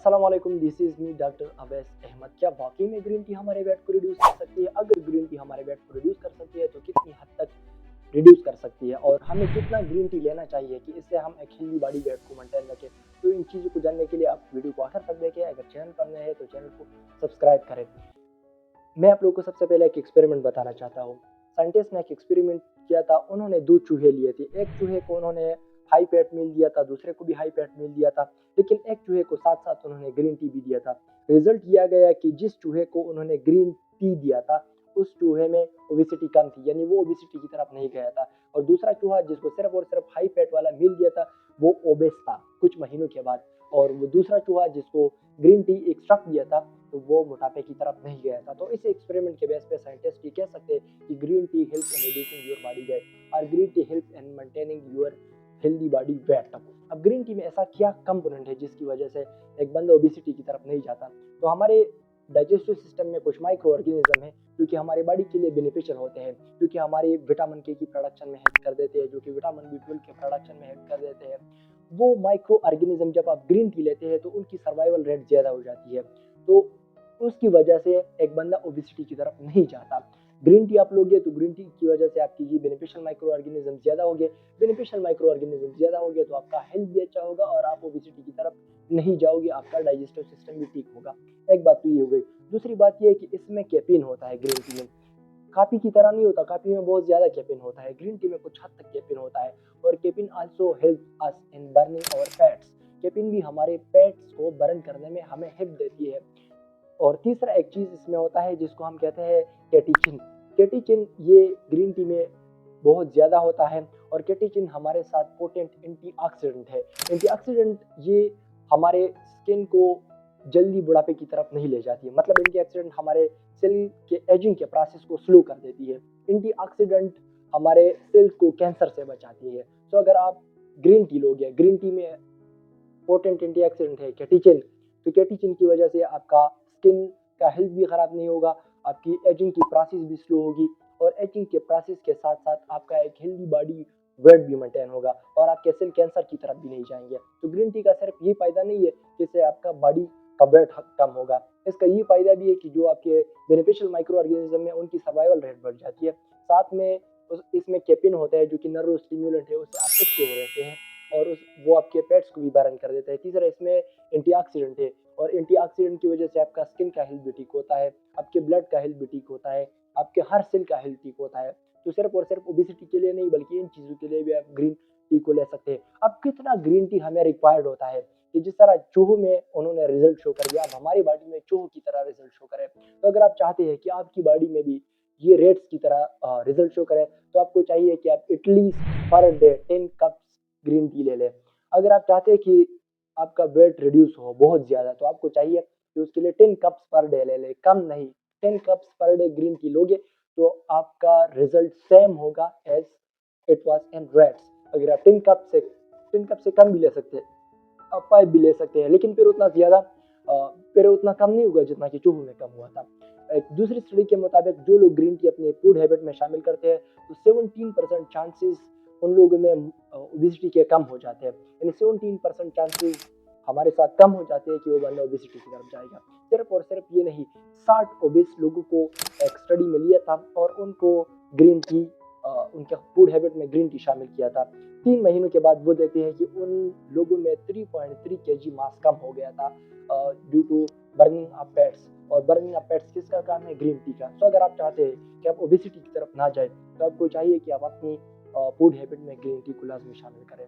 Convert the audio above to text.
अस्सलाम वालेकुम, this is me doctor Awais Ahmad. क्या वाक़ई में ग्रीन टी हमारे वेट को रिड्यूस कर सकती है? अगर ग्रीन टी हमारे वेट को रिड्यूस कर सकती है तो कितनी हद तक रिड्यूस कर सकती है और हमें कितना ग्रीन टी लेना चाहिए कि इससे हम एक हेल्दी बॉडी वेट को मेंटेन रखें? तो इन चीज़ों को जानने के लिए आप वीडियो को आखिर तक देखें। अगर चैनल पर नए हैं तो चैनल को सब्सक्राइब करें। मैं आप लोगों को सबसे पहले एक एक्सपेरिमेंट बताना चाहता हूँ। साइंटिस्ट ने एक एक्सपेरिमेंट किया था। उन्होंने 2 चूहे लिए थे। एक चूहे को उन्होंने हाई फैट मील दिया था, दूसरे को भी हाई फैट मील दिया था, लेकिन एक चूहे को साथ-साथ उन्होंने ग्रीन टी भी दिया था। रिज़ल्ट ये आ गया कि जिस चूहे को उन्होंने ग्रीन टी दिया था, उस चूहे में ओबेसिटी कम थी, यानी वो ओबेसिटी की तरफ नहीं गया था और दूसरा चूहा जिसको सिर्फ़ और सिर्फ़ हाई फैट वाला मील दिया था, वो ओबेस था कुछ महीनों के बाद और वो दूसरा चूहा जिसको ग्रीन टी एक्सट्रैक्ट दिया था, तो वो मोटापे की तरफ नहीं गया था। तो इस एक्सपेरिमेंट के बेस पे साइंटिस्ट ये कह सकते हैं कि green tea helps in reducing your body weight और green tea helps in maintaining your healthy body weight. अब ग्रीन टी में ऐसा क्या कंपोनेंट है जिसकी वजह से एक बंदा ओबेसिटी की तरफ नहीं जाता? तो हमारे डाइजेस्टिव सिस्टम में कुछ माइक्रो ऑर्गेनिज्म है जो कि हमारे बॉडी के लिए बेनिफिशियल होते हैं, क्योंकि हमारे विटामिन के की प्रोडक्शन में हेल्प कर देते हैं, जो कि विटामिन बी 12 के प्रोडक्शन में हेल्प कर देते हैं। वो माइक्रो ऑर्गेनिज्म जब आप ग्रीन टी लेते हैं तो उनकी सर्वाइवल रेट ज़्यादा हो जाती है, तो उसकी वजह से एक बंदा ओबेसिटी की तरफ नहीं जाता। ग्रीन टी आप लोगे तो ग्रीन टी की वजह से आपकी ये बेनिफिशियल माइक्रो ऑर्गेनिज्म ज़्यादा होंगे, बेनिफिशियल माइक्रो ऑर्गेनिज्म ज़्यादा होंगे तो आपका हेल्थ भी अच्छा होगा और आप ओबेसिटी की तरफ नहीं जाओगे, आपका डाइजेस्टिव सिस्टम भी ठीक होगा। एक बात तो ये हो गई। दूसरी बात ये है कि इसमें कैफीन होता है ग्रीन टी में। कॉफ़ी की तरह नहीं होता, कॉफ़ी में बहुत ज़्यादा कैफीन होता है, ग्रीन टी में कुछ हद तक कैफीन होता है और caffeine also help us in burning our fats. Caffeine भी हमारे फैट्स को बर्न करने में हमें हेल्प देती है। और तीसरा एक चीज़ इसमें होता है जिसको हम कहते हैं कैटेचिन। कैटेचिन ये ग्रीन टी में बहुत ज़्यादा होता है और कैटेचिन हमारे साथ पोटेंट एंटीऑक्सीडेंट है। एंटीऑक्सीडेंट ये हमारे स्किन को जल्दी बुढ़ापे की तरफ नहीं ले जाती है, मतलब एंटीऑक्सीडेंट हमारे सेल के एजिंग के प्रोसेस को स्लो कर देती है। एंटीऑक्सीडेंट हमारे सेल्स को कैंसर से बचाती है। तो अगर आप ग्रीन टी लोगे, ग्रीन टी में पोटेंट एंटीऑक्सीडेंट है कैटेचिन, तो कैटेचिन की वजह से आपका स्किन का हेल्थ भी खराब नहीं होगा, आपकी एजिंग की प्रोसेस भी स्लो होगी और एजिंग के प्रोसेस के साथ साथ आपका एक हेल्दी बॉडी वेट भी मेंटेन होगा और आपके सेल कैंसर की तरफ भी नहीं जाएंगे। तो ग्रीन टी का सिर्फ ये फायदा नहीं है कि इससे आपका बॉडी का वेट कम होगा, इसका ये फायदा भी है कि जो आपके बेनिफिशियल माइक्रो ऑर्गेनिज्म है उनकी सर्वाइवल रेट बढ़ जाती है। साथ में इसमें कैफीन होता है जो कि नर्व स्टिम्युलेंट है, उससे आप एक्टिव रहते हैं और वो आपके पेट्स को भी बर्न कर देता है। तीसरा इसमें एंटीऑक्सीडेंट है और एंटीऑक्सीडेंट की वजह से आपका स्किन का हेल्थ भी ठीक होता है, आपके ब्लड का हेल्थ भी ठीक होता है, आपके हर सेल का हेल्थ ठीक होता है। तो सिर्फ और सिर्फ ओबेसिटी के लिए नहीं बल्कि इन चीज़ों के लिए भी आप ग्रीन टी को ले सकते हैं। अब कितना ग्रीन टी हमें रिक्वायर्ड होता है कि जिस तरह चूहों में उन्होंने रिजल्ट शो कर दिया, अब हमारी बॉडी में चूहों की तरह रिजल्ट शो करे। तो अगर आप चाहते हैं कि आपकी बॉडी में भी ये रेट्स की तरह रिजल्ट शो करे, तो आपको चाहिए कि आप at least per day 10 cups green tea ले लें। अगर आप चाहते हैं कि आपका वेट रिड्यूस हो बहुत ज़्यादा, तो आपको चाहिए कि उसके लिए 10 कप्स पर डे ले लें, कम नहीं। 10 cups per day green tea लोगे तो आपका रिजल्ट सेम होगा as it was in rats. अगर आप 10 कप से कम भी ले सकते हैं, आप 5 भी ले सकते हैं, लेकिन फिर उतना ज़्यादा फिर उतना कम नहीं होगा जितना कि चूहों में कम हुआ था। एक दूसरी स्टडी के मुताबिक जो लोग ग्रीन टी अपने फूड हैबिट में शामिल करते हैं तो 17% चांसेस उन लोगों में ओबेसिटी के कम हो जाते हैं, यानी 17% चांसेस हमारे साथ कम हो जाते हैं कि वो बंदा ओबेसिटी की तरफ जाएगा। सिर्फ और सिर्फ ये नहीं, 60 ओबेस लोगों को एक स्टडी में लिया था और उनको ग्रीन टी उनके फूड हैबिट में ग्रीन टी शामिल किया था। 3 महीनों के बाद वो देखते हैं कि उन लोगों में 3.3 केजी मास कम हो गया था due to burning up fats. और बर्निंग अप फैट्स किसका काम है? ग्रीन टी का। तो अगर आप चाहते हैं कि आप ओबेसिटी की तरफ ना जाए तो आपको चाहिए कि आप अपनी फूड हैबिट में ग्रीन टी को लाजमी शामिल करें।